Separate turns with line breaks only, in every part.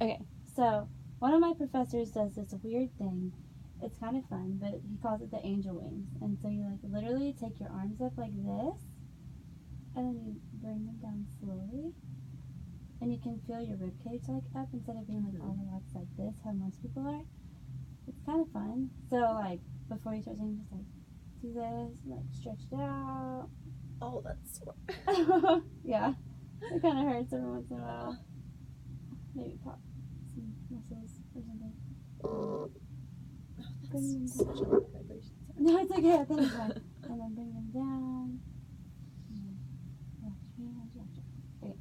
Okay, so one of my professors does this weird thing. It's kind of fun, but he calls it the angel wings. And so you like literally take your arms up like this, and then you bring them down slowly, and you can feel your rib cage like up instead of being like all relaxed like this, how most people are. It's kind of fun. So like before you start singing, just like do this, like stretch it out.
Oh, that's sore.
Yeah, it kind of hurts every once in a while. Maybe pop some muscles or something. Bring them
Such a loud vibration.
No, it's okay. I think it's fine. And then bring them down. Relax your hands, relax your hands. Okay.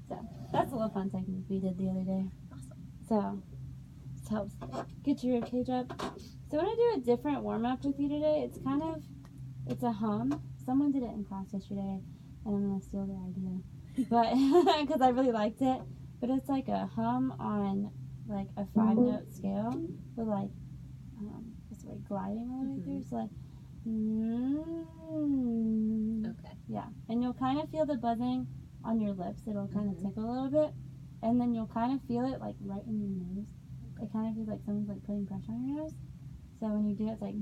So that's a little fun technique we did the other day.
Awesome.
So this helps get your rib cage up. So when I do a different warm up with you today, it's a hum. Someone did it in class yesterday, and I'm gonna steal their idea, but because I really liked it. But it's like a hum on like a 5-note scale with like what's the word, gliding all the way through. So like
Okay.
yeah, and you'll kind of feel the buzzing on your lips. It'll kind of tickle a little bit, and then you'll kind of feel it like right in your nose. It kind of feels like someone's like putting pressure on your nose. So when you do it, it's like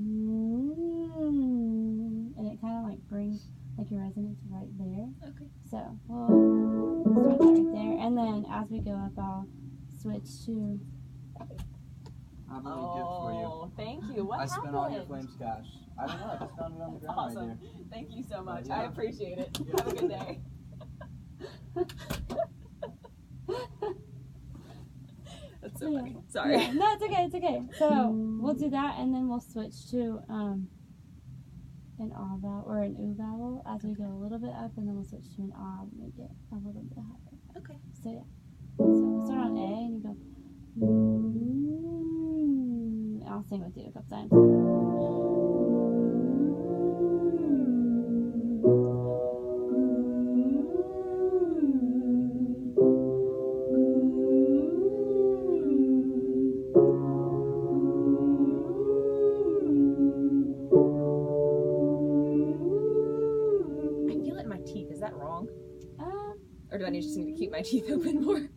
and it kind of like brings like your resonance right there.
Okay.
So we'll start that right there, and then as we go up, I'll switch to.
I have a little gift for you.
Thank you. What
I
happened?
spent all your flames cash. I don't know. I just found it on the ground
Awesome.
right there.
Thank you so much.
Yeah.
I appreciate it.
Yeah.
Have a good day. That's so funny. Sorry.
Yeah, no, it's okay. It's okay. So we'll do that, and then we'll switch to an ah vowel or an oo vowel as we go a little bit up, and then we'll switch to an ah, make it a little bit higher.
Okay.
So yeah. So we'll start on A, and you go. I'll sing with you a couple times.
I feel it in my teeth. Is that wrong? Or do I just need to keep my teeth open more?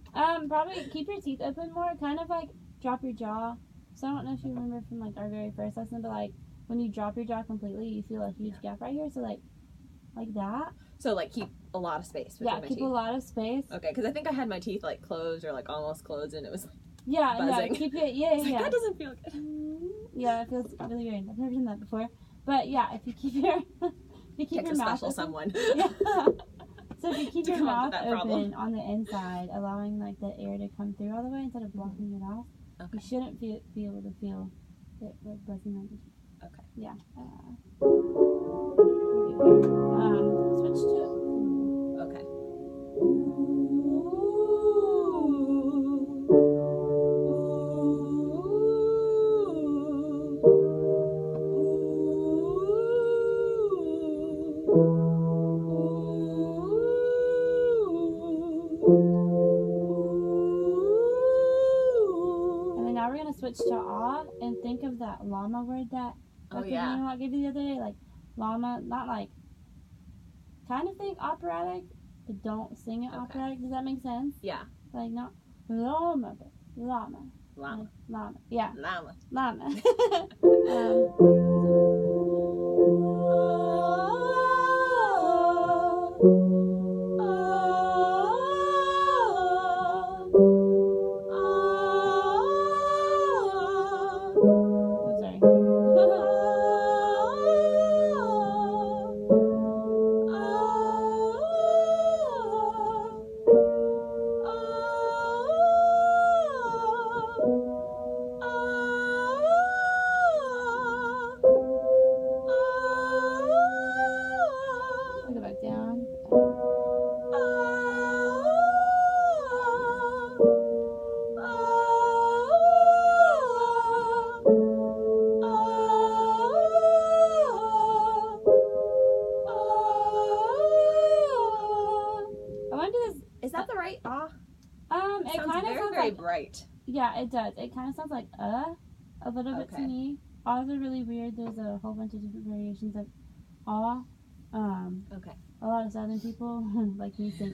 Probably keep your teeth open more, kind of like drop your jaw. So I don't know if you remember from like our very first lesson, but like when you drop your jaw completely, you feel a huge gap right here. So like that.
So like keep a lot of space between
Yeah,
my
keep
teeth.
a lot of space.
Okay, because I think I had my teeth like closed or like almost closed, and it was like,
Yeah,
buzzing.
keep it. Yeah,
it's like,
yeah.
that doesn't feel good.
Yeah, it feels really weird. I've never done that before. But yeah, if you keep your
Takes a
mouth
special
open,
someone.
Yeah. So if you keep
To
your
come up
mouth
with that
open
problem.
on the inside, allowing like the air to come through all the way instead of blocking it off,
Okay.
you shouldn't be able to feel it like buzzing on your teeth.
Okay.
Yeah. Switch to.
Okay.
And then now we're gonna switch to ah and think of that llama word that
Oh,
Dr.
yeah.
Greenwald gave you the other day, like llama, not like kind of think operatic, but don't sing it
Okay.
operatic. Does that make sense?
Yeah.
Like not llama, but llama.
Llama.
Like, llama. Yeah,
Llama.
llama. Oh, sorry. I'll go back down. I want to do this.
Is that the right ah?
It
Sounds
kind of
very,
sounds
very
like,
bright.
yeah, it does. It kind of sounds like a little bit to
Okay.
me. Ahs are really weird. There's a whole bunch of different variations of ah.
Okay.
A lot of Southern people like me sing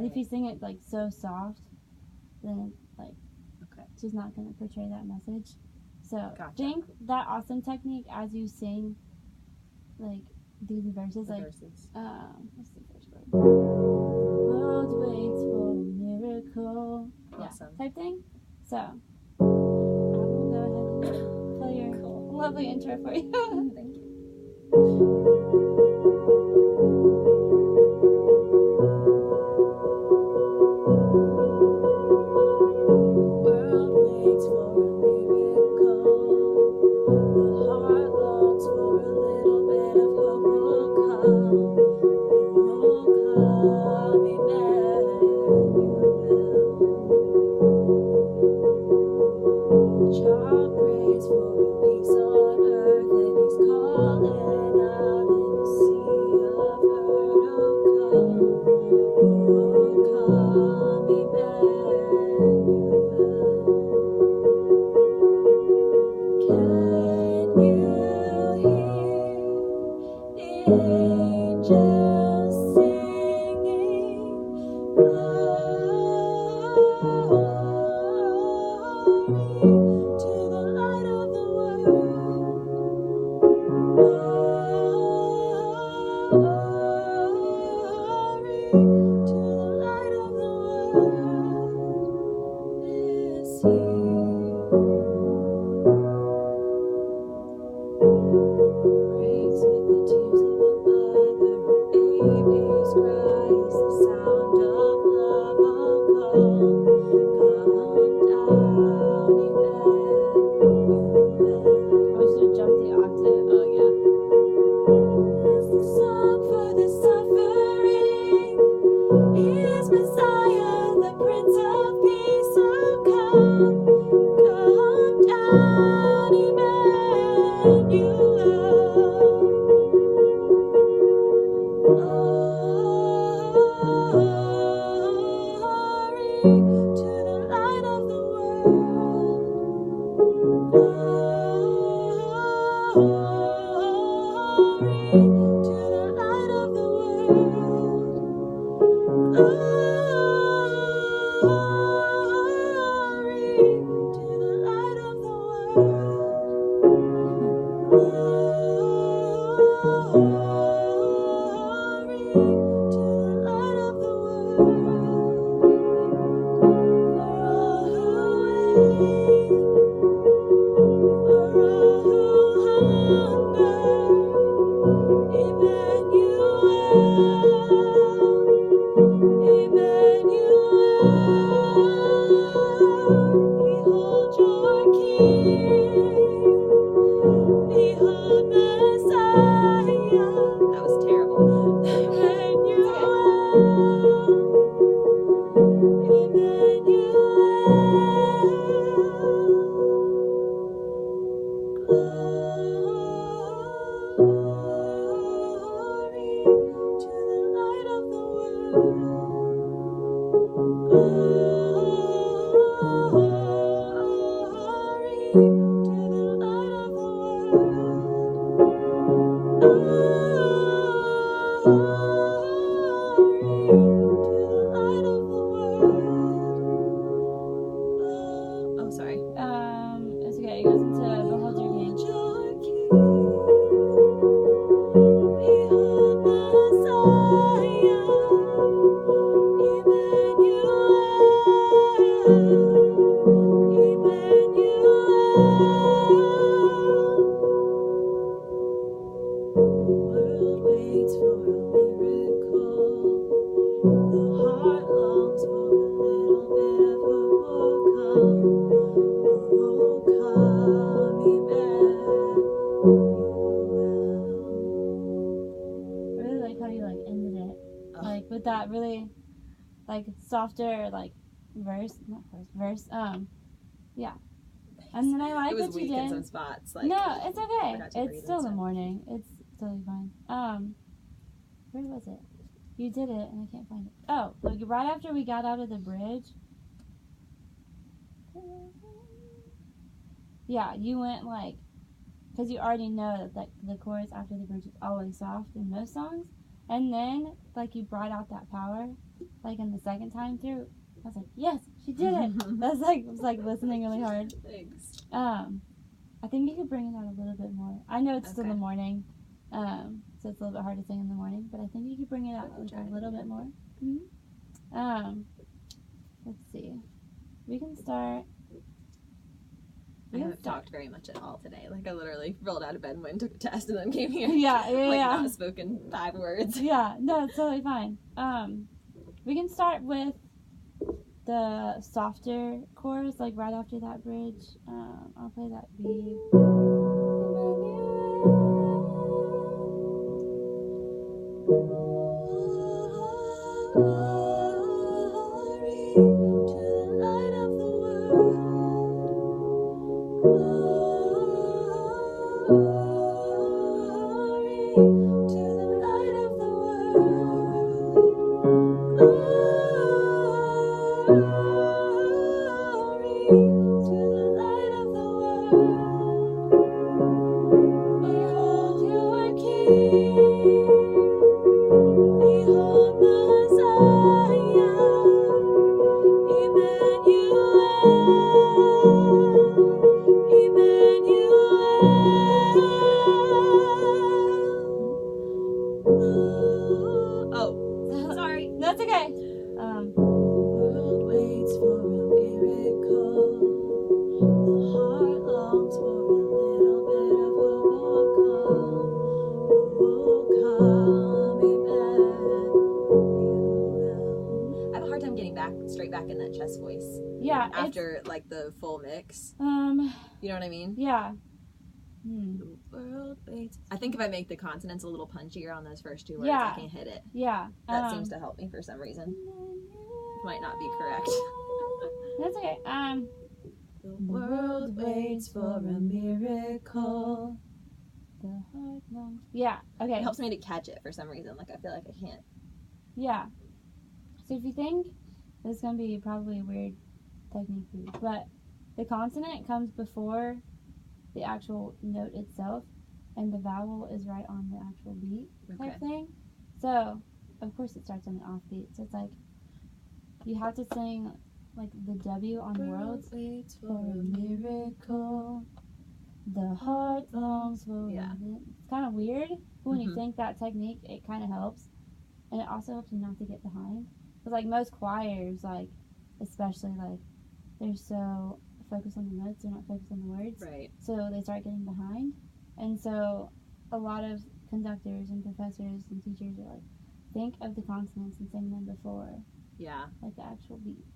And if you sing it like so soft, then like
Okay.
she's not gonna portray that message. So
Gotcha.
think that awesome technique as you sing like these verses,
The
like
verses.
what's the first word? World waits for a miracle.
Awesome.
Yeah, type thing. So I will go ahead and play your
Cool.
lovely intro for you.
Thank you.
World waits for a miracle. The heart longs for a little bit of hope will come. Oh, come, Emmanuel. The child prays for a peace on earth, and he's calling out in the sea of hurt. Oh, come, Emmanuel. Can you hear the angels singing? Glory to the light of the world. Glory to the light of the world is here. Breaks with the tears of a mother, a baby's cry is the sound of love. Oh, come down, Emmanuel.
I should jump the octave.
Oh yeah.
It's the song for the suffering. He is Messiah, the Prince of Peace. Oh, come down, Emmanuel. Glory to the light of the world. Glory to the light of the world. Glory to the light of the world. Glory to the light of the world. For all who wait, for all who hunger, behold your King, behold Messiah.
That was terrible.
Glory to the light of the world. Glory to the light of the world. Glory to the light of the world.
Oh, sorry.
It's okay. It goes into Behold Your King.
Behold Messiah, Emmanuel. The world waits for a miracle. The heart longs for a little bit of hope will come. Oh, come, Emmanuel.
I really like how you like ended it, like with that really like softer like verse. Yeah. And then I like
It was
what you
weak in
did.
some spots. Like
No, it's okay.
forgot to breathe
It's still the
inside.
morning. It's totally fine. Where was it? You did it, and I can't find it. Oh, like right after we got out of the bridge. Yeah, you went like, because you already know that the chorus after the bridge is always soft in most songs, and then like you brought out that power, like in the second time through, I was like, yes, she did it. I was like listening really hard.
Thanks.
I think you could bring it out a little bit more. I know it's still
Okay.
the morning, so it's a little bit hard to sing in the morning, but I think you could bring it out like
Try
a
it
little bit
again.
more. Let's see. We can start.
I haven't talked very much at all today. Like I literally rolled out of bed and went and took a test and then came here.
Yeah,
Like
yeah.
not spoken 5 words.
Yeah, no, it's totally fine. We can start with the softer chorus, like right after that bridge. I'll play that B.
Glory to the light of the world. Glory to the light of the world. Glory to the light of the world. Behold your King. Behold Messiah.
Oh, sorry.
That's okay.
World waits for a miracle. The heart longs for a little bit of hope will come, Emmanuel.
I have a hard time getting straight back in that chest voice
Yeah.
after like the full mix. You know what I mean?
Yeah.
The world waits. I think if I make the consonants a little punchier on those first 2 words,
Yeah.
I can hit it.
Yeah.
That seems to help me for some reason. Might not be correct.
That's okay.
The world waits for a miracle.
The heart longs. Yeah.
It
Okay.
helps me to catch it for some reason. Like I feel like I can't.
Yeah. So if you think this is gonna be probably a weird technique for you, but the consonant comes before the actual note itself, and the vowel is right on the actual beat type
Okay.
thing. So of course it starts on an offbeat. So it's like you have to sing like the W on worlds.
waits
For a miracle, the heart longs for.
Yeah.
It's kind of weird, but when you
Mhm.
think that technique, it kind of helps, and it also helps you not to get behind. Because like most choirs, like especially like they're so focused on the notes, they're not focused on the words,
Right.
so they start getting behind, and so a lot of conductors and professors and teachers are like, think of the consonants and sing them before
Yeah.
like the actual beat.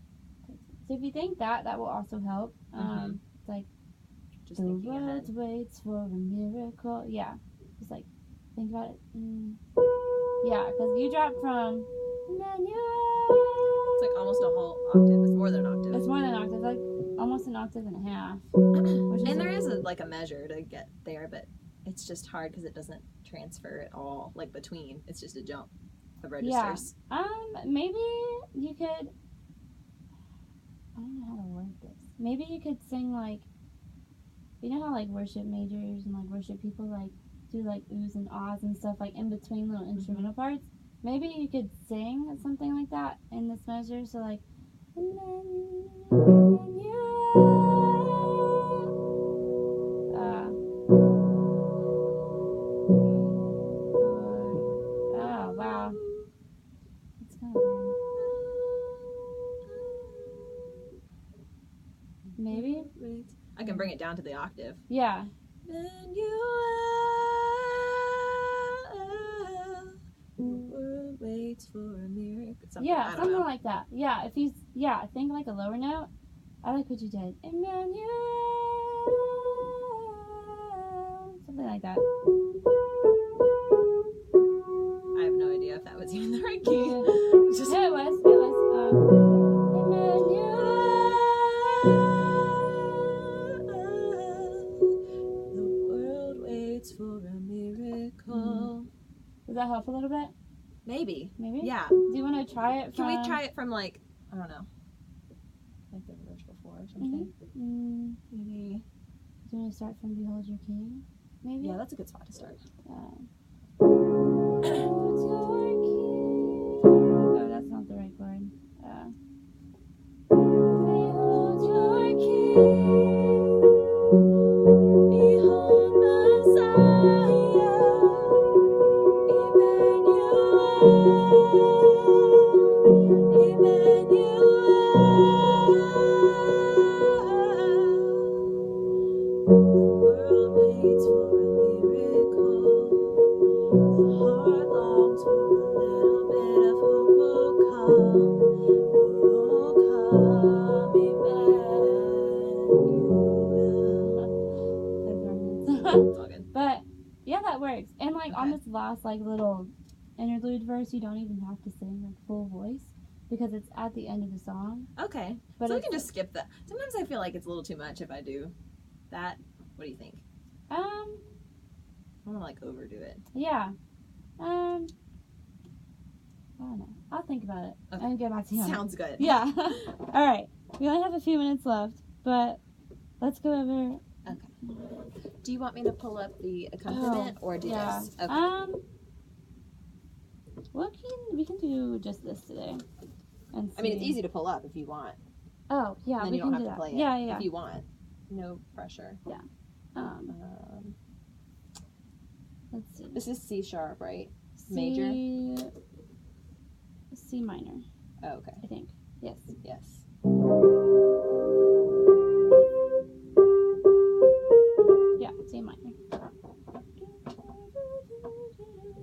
So if you think that, that will also help.
Mhm.
It's like
Just
the
thinking
world
ahead.
waits for a miracle. Yeah, just like think about it. Yeah, because you dropped from Emmanuel.
It's like almost a whole octave. It's more than an octave.
It's more than an octave, like almost an octave and a half. Which is
And there is like a measure to get there, but it's just hard because it doesn't transfer at all. Like between, it's just a jump of registers.
maybe you could. I don't know how to word this. Maybe you could sing like, you know how like worship majors and like worship people like do like oohs and ahs and stuff like in between little instrumental parts. Maybe you could sing something like that in this measure. So like, oh wow, it's kind of weird. Maybe,
I can bring it down to the octave.
yeah.
Emmanuel, the world waits for a miracle.
Something, I
Yeah,
don't
something
know.
like that. Yeah, if you think like a lower note. I like what you did. Emmanuel. Something like that.
I have no idea if that was even the right key.
Yeah.
It's just
Yeah, it was.
The world waits for a miracle.
Does that help a little bit?
maybe.
Maybe?
Yeah.
Do you want to try it
Can
from...
we try it from like, I don't know, like the verse before or something? Maybe.
Do you want to start from Behold Your King? Maybe?
Yeah, that's a good spot to start.
Behold your King. Oh, that's not not the right chord.
Behold your King, behold Messiah, Emmanuel. The world waits for a miracle. The heart longs for a little bit of hope will come. Will come, Emmanuel.
It's all good.
But yeah, that works. And like on
Okay.
this last like little interlude verse, you don't even have to sing like full voice because it's at the end of the song.
Okay.
But
So we
it's
can just skip that. Sometimes I feel like it's a little too much if I do that. What do you think?
um
I don't want to like overdo it.
yeah. I don't know. I'll think about it
Okay.
and get back to you. on it.
Sounds good.
Yeah. All right. We only have a few minutes left, but let's go over.
Do you want me to pull up the accompaniment or do
Yeah.
this? Okay.
We can do just this today. And
I mean, it's
see.
easy to pull up if you want.
Oh yeah,
then
we
you don't
can
have
do
to
that.
play it
Yeah, yeah.
if you want. No pressure.
Um, let's see.
This is C sharp, right? Major?
C minor,
Oh, okay.
I think. Yes.
Yes.
Yeah, C minor.
I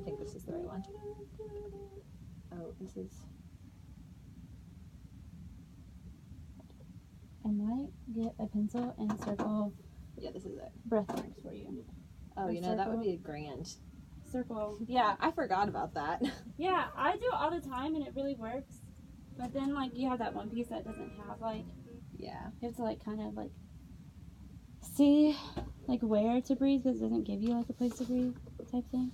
think this is the right one. Oh, this is.
I might get a pencil and circle
Yeah, this is it.
breath marks for you.
Oh,
A
you know, that would
circle.
be a grand.
Circle.
Yeah, I forgot about that.
Yeah, I do it all the time and it really works. But then like you have that one piece that doesn't have like
Yeah.
you have to like kind of like see like where to breathe because it doesn't give you like a place to breathe type thing.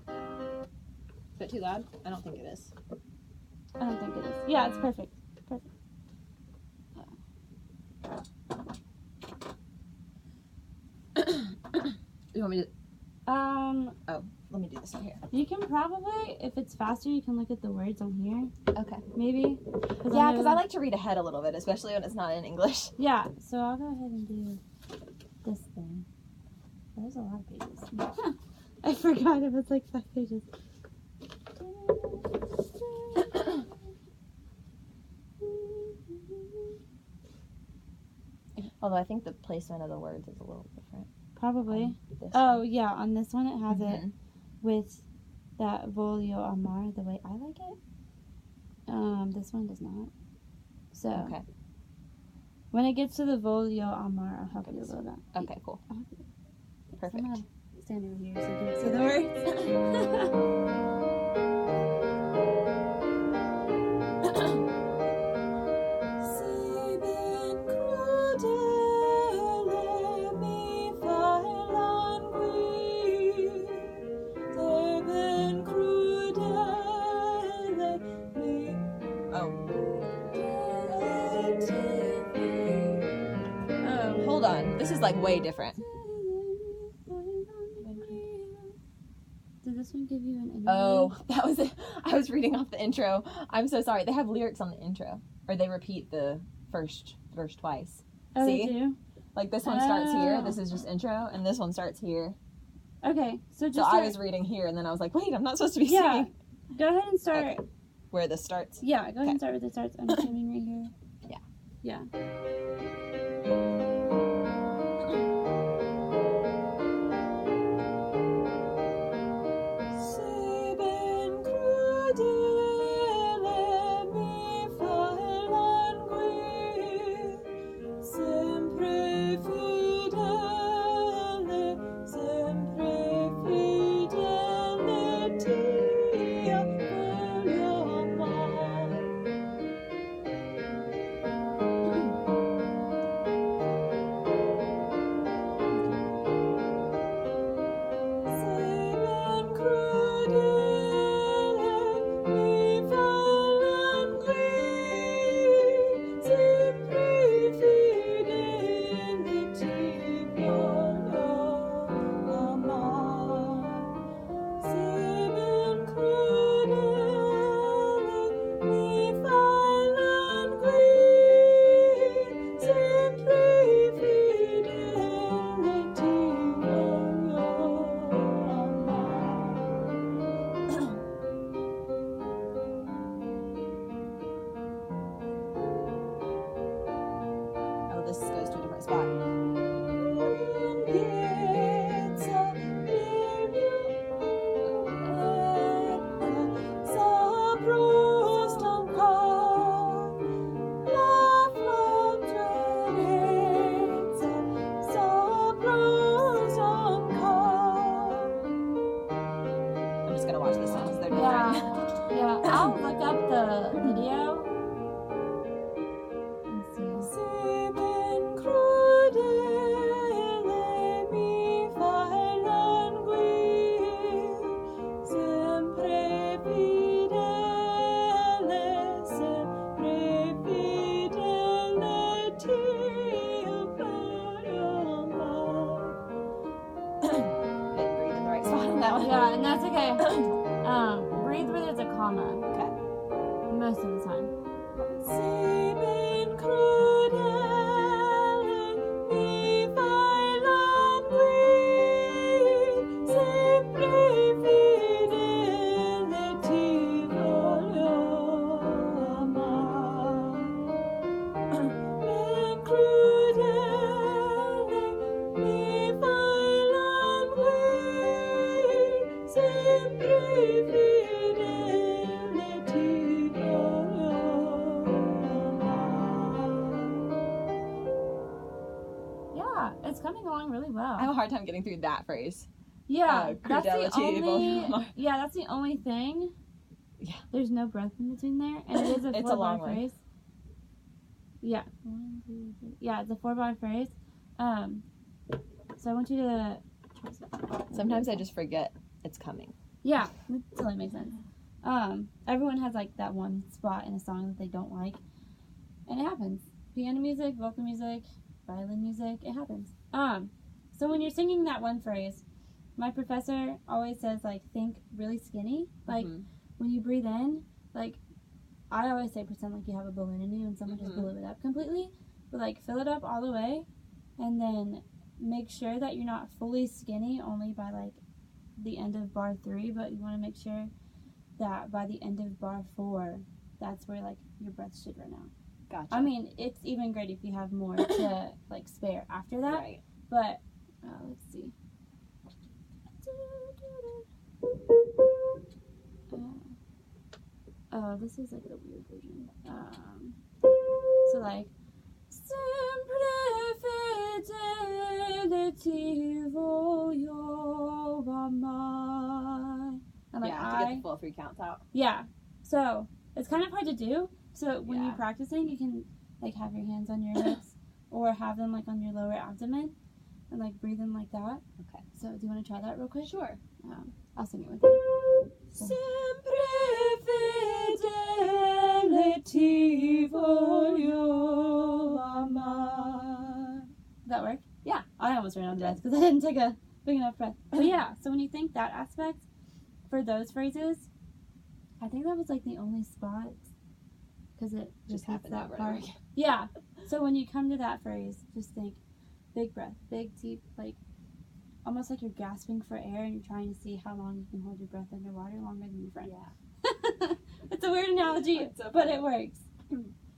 Is it too loud? I don't think it is.
I don't think it is. Yeah, it's perfect. Perfect.
You want me to? Let me do this one here.
You can probably, if it's faster, you can look at the words on here,
Okay.
maybe.
Yeah, because I like to read ahead a little bit, especially when it's not in English.
Yeah, so I'll go ahead and do this thing. There's a lot of pages. I forgot it was like 5 pages.
Although I think the placement of the words is a little different.
Probably.
This
Oh,
one.
yeah, on this one it has it
Mhm.
with that Volio Amar the way I like it. This one does not. So,
Okay.
when it gets to the Volio Amar, I'll help
Okay,
you a
this
little bit.
Okay, cool.
I'll help you.
Perfect.
I'm gonna stand over here so you can see the words.
Si ben crudele mi failangui, se ben crudele mi
Hold on. This is like way different.
Did this one give you an interview?
Oh, that was it. I was reading off the intro. I'm so sorry. They have lyrics on the intro, or they repeat the first verse twice.
Oh, they
See?
do?
Like this one starts here.
Oh.
This is just intro, and this one starts here.
Okay, so just
So I
start-
was reading here, and then I was like, wait, I'm not supposed to be
Yeah.
singing
go ahead and start.
Okay. where this starts.
Yeah, go ahead
Okay.
and start with the starts. I'm assuming right here.
Yeah.
Yeah.
Si ben crudele mi failangui, sempre fidele ti voglio amare.
spot. I'm just gonna watch the songs. They're different.
Yeah. Yeah. I'll look up the video. And see.
Didn't breathe in the right spot on that one.
Yeah, and that's okay. Breathe where there's a comma.
Okay.
Most of the time. Yeah, it's coming along really well.
I have a hard time getting through that phrase.
Yeah, that's the
Crudelity,
only.
Voldemort.
Yeah, that's the only thing.
Yeah.
There's no breath in between there, and it is a
It's a
4-bar
long one.
phrase. Yeah. 1, 2, 3. Yeah, it's a 4-bar phrase. So I want you to.
Sometimes I just forget it's coming.
Yeah, that totally makes sense. Everyone has like that one spot in a song that they don't like, and it happens. Piano music, vocal music, violin music, it happens. So when you're singing that one phrase, my professor always says like think really skinny. Like
Mhm.
when you breathe in, like I always say pretend like you have a balloon in you and someone just
Mhm.
blew it up completely, but like fill it up all the way, and then make sure that you're not fully skinny only by like the end of bar 3, but you want to make sure that by the end of bar 4, that's where like your breath should run out.
Gotcha.
I mean, it's even great if you have more to like spare after that.
Right.
But let's see. Oh, this is like a weird version. So like. Sempre fidelity voglio amare. And like
yeah, to get the full 3 counts out.
yeah. So it's kind of hard to do. So when
Yeah.
you're practicing, you can like have your hands on your hips or have them like on your lower abdomen and like breathe in like that.
Okay.
So do you want to try that real quick?
Sure.
I'll sing it with you. Sempre fidelity voglio amare. Did that work?
Yeah.
I almost ran out of breath because I didn't take a big enough breath. But yeah, so when you think that aspect for those phrases, I think that was like the only spot because it
Just
repeats
happened
that
over and over
part.
again.
Yeah. So when you come to that phrase, just think big breath, big deep, like almost like you're gasping for air and you're trying to see how long you can hold your breath underwater longer than your friend.
Yeah.
It's a weird analogy,
It's so
but
funny.
it works.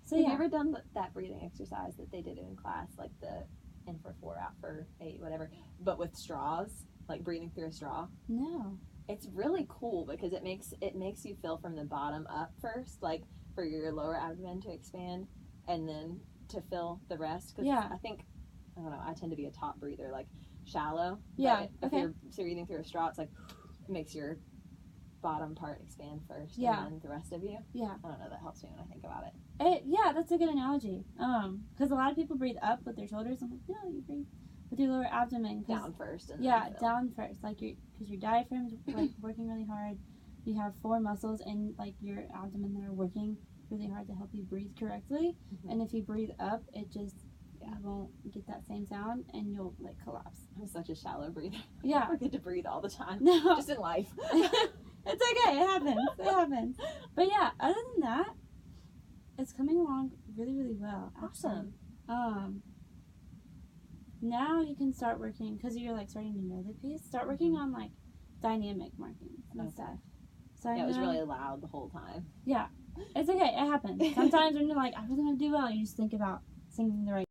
So
Have
yeah.
you ever done that breathing exercise that they did in class, like the in for 4, out for 8, whatever, but with straws, like breathing through a straw?
No.
It's really cool because it makes you feel from the bottom up first, like for your lower abdomen to expand, and then to fill the rest. Cause
Yeah.
I think, I don't know, I tend to be a top breather, like shallow.
Yeah,
But if
okay.
you're breathing through a straw, it's like it makes your bottom part expand first,
Yeah.
and then the rest of you.
Yeah.
I don't know. That helps me when I think about it.
Yeah, that's a good analogy. Because a lot of people breathe up with their shoulders. I'm like, no, you breathe with your lower abdomen. 'Cause-
Down first, and
Yeah,
then fill.
down first. Like because your diaphragm's like working really hard. You have 4 muscles in like your abdomen that are working really hard to help you breathe correctly.
Mhm.
And if you breathe up, it just
Yeah.
you won't get that same sound, and you'll like collapse.
I'm such a shallow breather.
Yeah.
I forget to breathe all the time,
No.
just in life.
It's okay. It happens. It happens. But yeah, other than that, it's coming along really, really well. Actually.
Awesome.
Now you can start working because you're like starting to know the piece. Start working on like dynamic markings and
Okay.
stuff. So I
Yeah, it was
know-
really loud the whole time.
It's okay. It happens. Sometimes when you're like, I really want to do well, you just think about singing the right